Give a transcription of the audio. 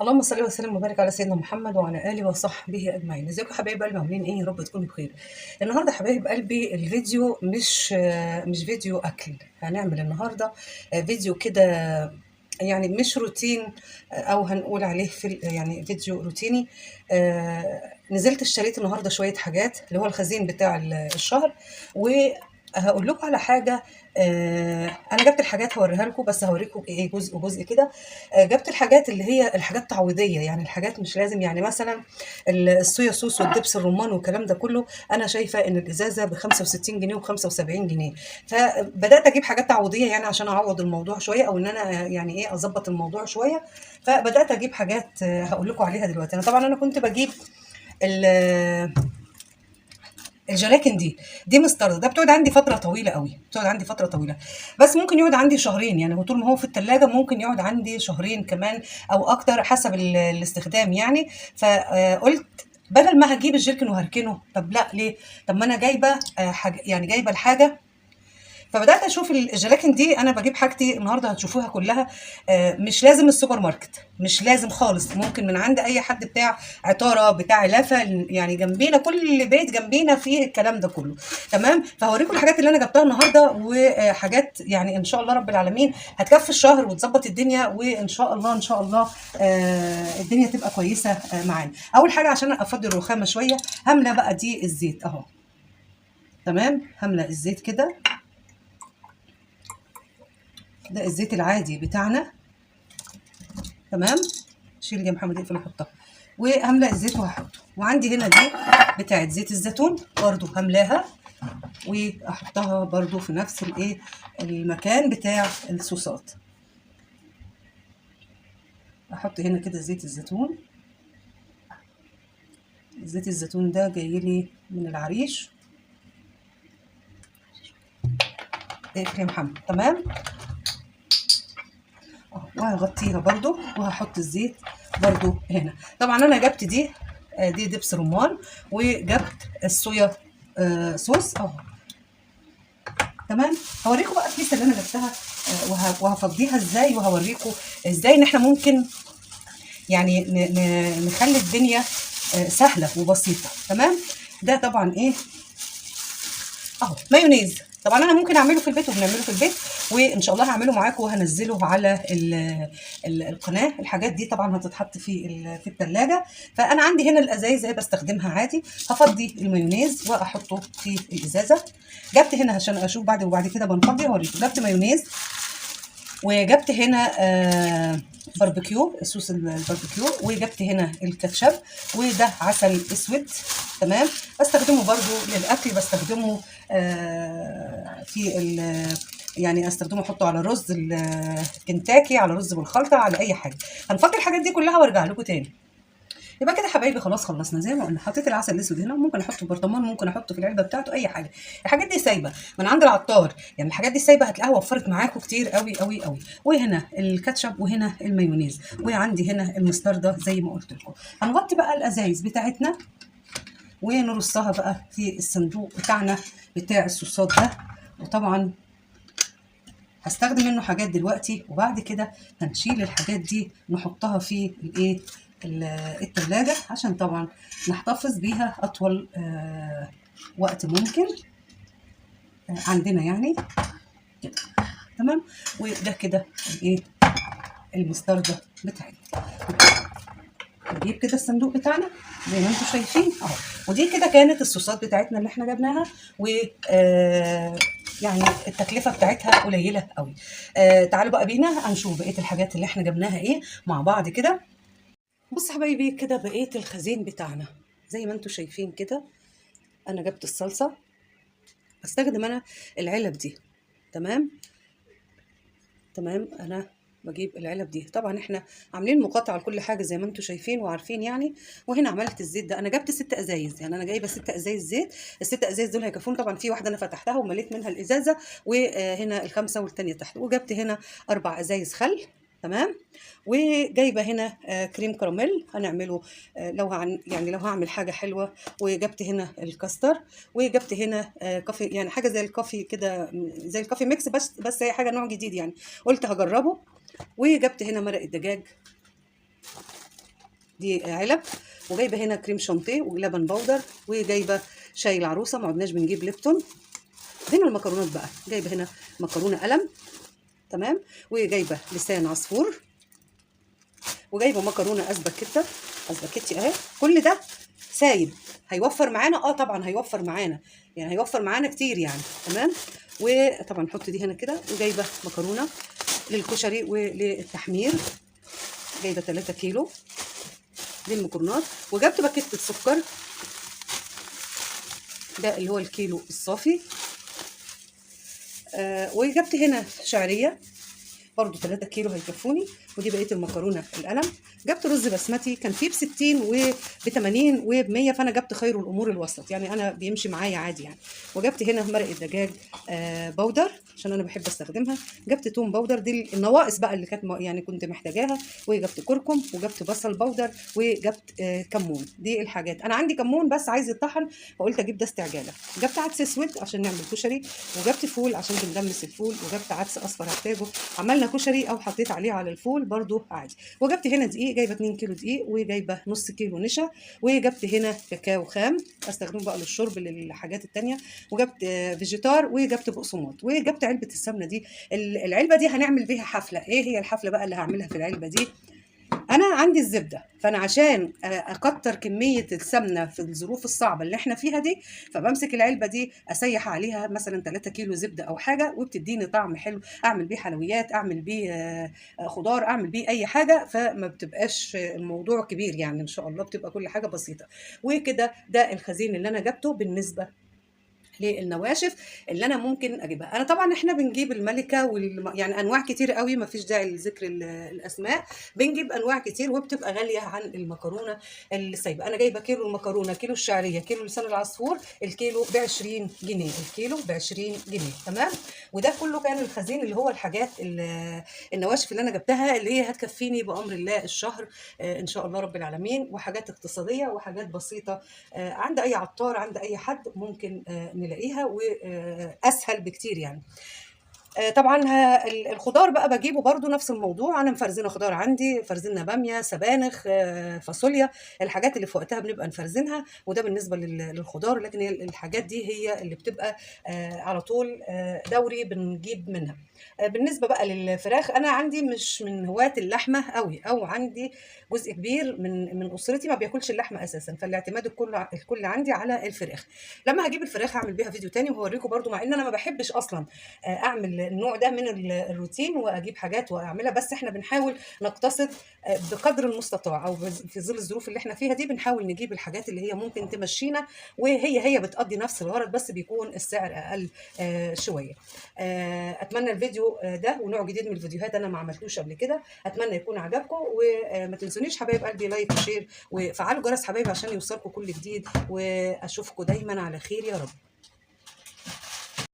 اللهم صل وسلم وبارك على سيدنا محمد وعلى اله وصحبه اجمعين. ازيكم يا حبايب قلبي، عاملين ايه؟ يا رب تكونوا بخير. النهارده يا حبايب قلبي الفيديو مش فيديو اكل. هنعمل النهارده فيديو كده، يعني مش روتين، او هنقول عليه يعني فيديو روتيني. نزلت اشتريت النهارده شويه حاجات اللي هو الخزين بتاع الشهر، وهقول لكم على حاجه. انا جبت الحاجات هوريها لكم، بس هوريكم ايه جزء جزء كده. جبت الحاجات اللي هي الحاجات تعويضيه، يعني الحاجات مش لازم، يعني مثلا الصويا صوص والدبس الرمان والكلام ده كله. انا شايفه ان الازازه ب 65 جنيه و75 جنيه، فبدات اجيب حاجات تعويضيه يعني عشان اعوض الموضوع شويه، او ان انا يعني ايه اظبط الموضوع شويه. فبدات اجيب حاجات هقول لكم عليها دلوقتي. انا طبعا كنت بجيب الجلاكن دي مستردة، ده بتقعد عندي فترة طويلة قوي، بتقعد عندي فترة طويلة، بس ممكن يقعد عندي شهرين. يعني هو طول ما هو في التلاجة ممكن يقعد عندي شهرين كمان او اكتر حسب الاستخدام يعني. فقلت بدل ما هجيب الجيركن وهركنه، طب لا ليه؟ طب ما انا جايبه حاجه، يعني جايبه الحاجه. فبدات اشوف الجلاكن دي. انا بجيب حاجتي النهارده هتشوفوها كلها. مش لازم السوبر ماركت، مش لازم خالص، ممكن من عند اي حد بتاع عطاره، بتاع لافه، يعني جنبينا كل بيت جنبينا فيه الكلام ده كله. تمام. فهوريكم الحاجات اللي انا جبتها النهارده، وحاجات يعني ان شاء الله رب العالمين هتكفي الشهر وتظبط الدنيا، وان شاء الله ان شاء الله الدنيا تبقى كويسه معانا. اول حاجه عشان افضي الرخامه شويه، هملى بقى دي الزيت اهو. تمام، هملى الزيت كده، ده الزيت العادي بتاعنا. تمام، شيل دي يا محمد، اقفل وحطها. وهملى الزيت وهحطه، وعندي هنا دي بتاعت زيت الزيتون برضو هملاها، واحطها برضو في نفس الايه المكان بتاع الصوصات. احط هنا كده زيت الزيتون. زيت الزيتون ده جايلي من العريش. اقفل يا محمد. تمام، وهغطيها برضو، وهحط الزيت برضو هنا. طبعا انا جبت دي دبس رمان، وجبت الصويا صوص اهو. تمام، هوريكم بقى الكيسه اللي انا جبتها وهفضيها ازاي، وهوريكم ازاي ان احنا ممكن يعني نخلي الدنيا سهله وبسيطه. تمام، ده طبعا ايه اهو مايونيز. طبعا انا ممكن اعمله في البيت، وبنعمله في البيت، وان شاء الله هعمله معاكم وهنزله على القناه. الحاجات دي طبعا هتتحط في الثلاجه. فانا عندي هنا الازايز اهي بستخدمها عادي. هفضي المايونيز واحطه في الازازه. جبت هنا عشان اشوف وبعد كده بنفضي هوريكم. جبت مايونيز، وجبت هنا باربيكيو، صوص الباربيكيو، وجبت هنا الكاتشب، وده عسل اسود. تمام، بستخدمه برضو للاكل، بستخدمه يعني استخدمه احطه على رز الكنتاكي، على رز بالخلطه، على اي حاجه. هنفضي الحاجات دي كلها وارجع لكم تاني. يبقى كده حبايبي خلاص خلصنا. زي ما قلنا حطيت العسل الاسود هنا، ممكن احطه في برطمان، ممكن احطه في العلبه بتاعته، اي حاجه. الحاجات دي سايبه من عند العطار، يعني الحاجات دي سايبه هتلاقيها وفرت معاكم كتير قوي قوي قوي. وهنا الكاتشب، وهنا المايونيز، وعندي هنا المستردة زي ما قلت لكم. هنغطي بقى الازايز بتاعتنا ونرصها بقى في الصندوق بتاعنا بتاع الصوصات ده. وطبعا هستخدم منه حاجات دلوقتي، وبعد كده هنشيل الحاجات دي نحطها في الايه التلاجة، عشان طبعا نحتفظ بيها اطول وقت ممكن عندنا يعني كده. تمام، وده كده الايه المستردة بتاعتنا. نجيب كده الصندوق بتاعنا زي ما انتم شايفين اهو. ودي كده كانت الصوصات بتاعتنا اللي احنا جبناها، و يعني التكلفه بتاعتها قليله قوي. تعالوا بقى بينا هنشوف بقيه الحاجات اللي احنا جبناها ايه مع بعض كده. بص يا حبايبي، كده بقيه الخزين بتاعنا زي ما انتم شايفين كده. انا جبت الصلصه، بستخدم انا العلب دي. تمام، تمام، انا بجيب العلب دي. طبعا احنا عاملين مقاطعه لكل حاجه زي ما انتم شايفين وعارفين يعني. وهنا عملت الزيت ده، انا جبت 6 ازايز، يعني انا جايبه 6 ازايز زيت. ال6 ازايز دول هيكفوني. طبعا في واحده انا فتحتها ومليت منها الازازه، وهنا الخمسه والتانيه تحت. وجبت هنا 4 ازايز خل. تمام، وجايبه هنا كريم كراميل هنعمله لو هعمل حاجه حلوه. وجبت هنا الكاستر، وجبت هنا كافي، يعني حاجه زي الكافي كده، زي الكافي ميكس، بس هي حاجه نوع جديد يعني، قلت هجربه. وجبت هنا مرق الدجاج. دي علب. وجايبه هنا كريم شانتيه ولبن بودر، وجايبه شاي العروسه، ما عدناش بنجيب ليبتون. هنا المكرونات بقى، جايبه هنا مكرونه قلم، تمام، وجايبه لسان عصفور، وجايبه مكرونه اسباجيتي اهي. كل ده سايب، هيوفر معانا، طبعا هيوفر معانا، يعني هيوفر معانا كتير يعني، تمام. وطبعا نحط دي هنا كده. وجايبه مكرونه للكشري وللتحمير، جايبه 3 كيلو دي المكرونات. وجبت باكيت السكر ده اللي هو الكيلو الصافي. وجبت هنا شعريه برضو 3 كيلو هيكفوني. ودي بقيه المكرونه القلم. جبت رز بسمتي، كان فيه ب60 وب80 وب100، فانا جبت خير الامور الوسط، يعني انا بيمشي معايا عادي يعني. وجبت هنا مرق الدجاج بودر عشان انا بحب استخدمها. جبت توم بودر، دي النواقص بقى اللي كانت يعني كنت محتاجاها. وجبت كركم، وجبت بصل بودر، وجبت كمون. دي الحاجات، انا عندي كمون بس عايز يتطحن فقلت اجيب ده استعجالا. جبت عدس اسود عشان نعمل كشري، وجبت فول عشان بندمس الفول، وجبت عدس اصفر هحتاجه عملنا كشري او حطيت عليه على الفول برضو عادي. وجبت هنا دقيق، جايبه 2 كيلو دقيق، وجايبه نص كيلو نشا، وجبت هنا كاكاو خام استخدمه بقى للشرب للحاجات التانية. وجبت فيجيتار، وجبت بقسماط، وجبت علبه السمنه دي. العلبه دي هنعمل بيها حفله. ايه هي الحفله بقى اللي هعملها في العلبه دي؟ انا عندي الزبده، فانا عشان اكتر كميه السمنه في الظروف الصعبه اللي احنا فيها دي، فبمسك العلبه دي اسيح عليها مثلا 3 كيلو زبده او حاجه، وبتديني طعم حلو، اعمل بيه حلويات، اعمل بيه خضار، اعمل بيه اي حاجه، فما بتبقاش الموضوع كبير يعني، ان شاء الله بتبقى كل حاجه بسيطه. وكده ده الخزين اللي انا جبته بالنسبه للنواشف اللي انا ممكن اجيبها. انا طبعا احنا بنجيب الملكه يعني انواع كتير قوي، ما فيش داعي لذكر الاسماء. بنجيب انواع كتير وبتبقى غاليه عن المكرونه اللي سايبه. انا جايبه كيلو المكرونه، كيلو الشعريه، كيلو لسان العصفور، الكيلو ب 20 جنيه، الكيلو ب 20 جنيه، تمام. وده كله كان الخزين اللي هو الحاجات النواشف اللي انا جبتها، اللي هي هتكفيني بامر الله الشهر ان شاء الله رب العالمين. وحاجات اقتصاديه وحاجات بسيطه عند اي عطار، عند اي حد ممكن نلاقيها، واسهل بكتير يعني. طبعا الخضار بقى بجيبه برضو نفس الموضوع. انا مفرزنه خضار عندي، فرزنه باميه، سبانخ، فاصوليا، الحاجات اللي في وقتها بنبقى نفرزنها، وده بالنسبه للخضار. لكن الحاجات دي هي اللي بتبقى على طول دوري بنجيب منها. بالنسبه بقى للفراخ، انا عندي مش من هواة اللحمه قوي، او عندي جزء كبير من اسرتي ما بياكلش اللحمه اساسا، فالاعتماد الكل عندي على الفراخ. لما هجيب الفراخ هعمل بيها فيديو تاني وهوريكم برضو، مع ان انا ما بحبش اصلا اعمل النوع ده من الروتين واجيب حاجات واعملها، بس احنا بنحاول نقتصد بقدر المستطاع، او في ظل الظروف اللي احنا فيها دي بنحاول نجيب الحاجات اللي هي ممكن تمشينا، وهي بتقضي نفس الغرض، بس بيكون السعر اقل شويه. اتمنى الفيديو ده ونوع جديد من الفيديوهات انا ما عملتوش قبل كده، اتمنى يكون عجبكم. وما تنسونيش حبايب قلبي لايك وشير، وفعلوا جرس حبايبي عشان يوصلكم كل جديد، واشوفكم دايما على خير يا رب.